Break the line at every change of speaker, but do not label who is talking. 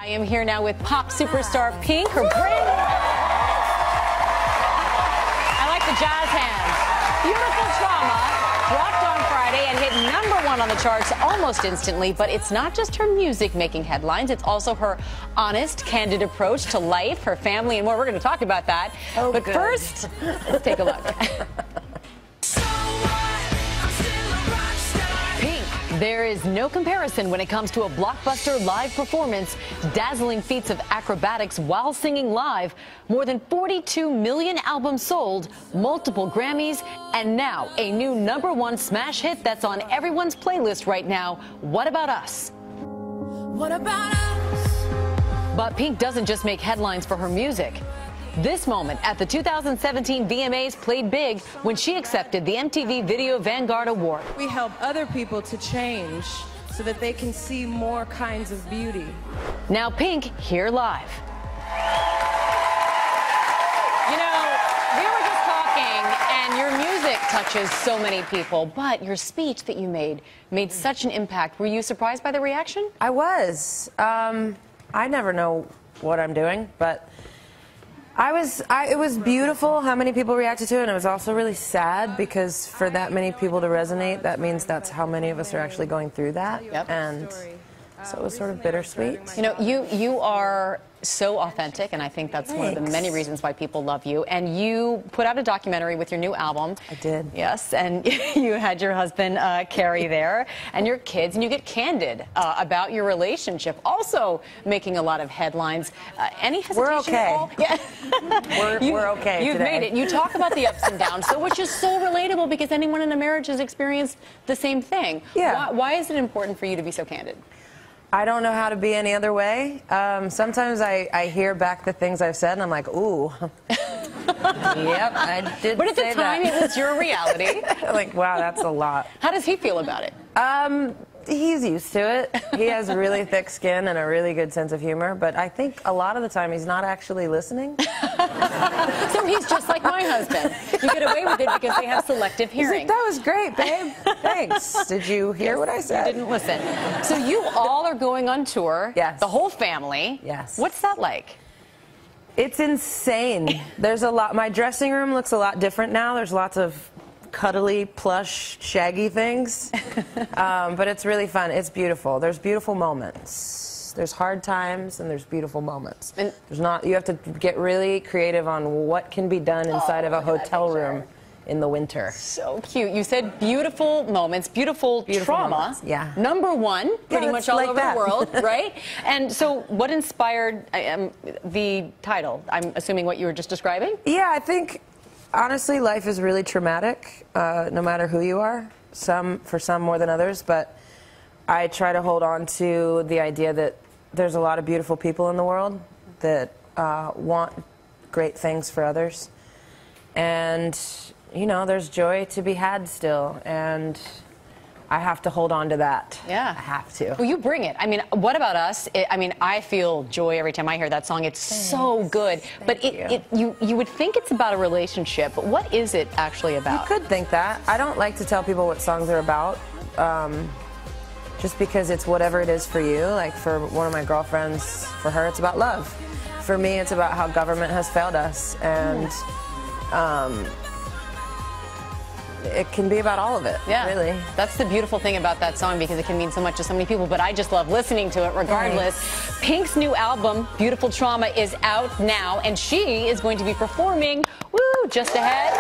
I am here now with pop superstar Pink. Her brand. I like the jazz hands. Beautiful Trauma dropped on Friday and hit #1 on the charts almost instantly. But it's not just her music making headlines. It's also her honest, candid approach to life, her family, and more. We're going to talk about that.
Oh,
but
good.
First, let's take a look. There is no comparison when it comes to a blockbuster live performance, dazzling feats of acrobatics while singing live, more than 42 million albums sold, multiple Grammys, and now a new #1 smash hit that's on everyone's playlist right now, What About Us? What about us? But Pink doesn't just make headlines for her music. This moment at the 2017 VMAs played big when she accepted the MTV Video Vanguard Award.
We help other people to change so that they can see more kinds of beauty.
Now Pink, here live. You know, we were just talking, and your music touches so many people, but your speech that you made such an impact. Were you surprised by the reaction?
I was. I never know what I'm doing, but it was beautiful how many people reacted to it, and it was also really sad because for that many people to resonate, that means that's how many of us are actually going through that.
Yep.
And so it was sort of bittersweet.
You know, you are so authentic, and I think that's one of the many reasons why people love you. And you put out a documentary with your new album.
I did.
Yes, and you had your husband, Carrie, there, and your kids, and you get candid about your relationship, also making a lot of headlines. Any hesitation
We're okay.
at all? Yeah.
We're okay
You've
today.
made it. You talk about the ups and downs, so which is so relatable because anyone in a marriage has experienced the same thing.
Yeah.
Why is it important for you to be so candid?
I don't know how to be any other way. Sometimes I hear back the things I've said, and I'm like, ooh. Yep, I did.
But at the
say
time,
that.
it was your reality.
Like, wow, that's a lot.
How does he feel about it?
He's used to it. He has really thick skin and a really good sense of humor, but I think a lot of the time he's not actually listening.
So he's just like my husband. You get away with it because they have selective hearing.
He's like, that was great, babe. Thanks. Did you hear what I said?
You didn't listen. So you all are going on tour.
Yes.
The whole family.
Yes.
What's that like?
It's insane. There's a lot. My dressing room looks a lot different now. There's lots of cuddly, plush, shaggy things. But it's really fun. It's beautiful. There's beautiful moments. There's hard times and there's beautiful moments. And you have to get really creative on what can be done inside of a hotel room in the winter.
So cute. You said beautiful moments, beautiful trauma.
Moments. Yeah.
#1, pretty much all
like
over
that.
the world, right? And so what inspired the title? I'm assuming what you were just describing?
Yeah, I think honestly, life is really traumatic, no matter who you are. For some more than others, but I try to hold on to the idea that there's a lot of beautiful people in the world that want great things for others, and you know, there's joy to be had still, and I have to hold on to that.
Yeah.
I have to.
Well, you bring it. I mean, What About Us? I feel joy every time I hear that song. It's so good. But you would think it's about a relationship, but what is it actually about?
You could think that. I don't like to tell people what songs are about, just because it's whatever it is for you. Like for one of my girlfriends, for her it's about love. For me, it's about how government has failed us, and it can be about all of it, really.
That's the beautiful thing about that song because it can mean so much to so many people, but I just love listening to it regardless. Right. Pink's new album, Beautiful Trauma, is out now, and she is going to be performing, just ahead.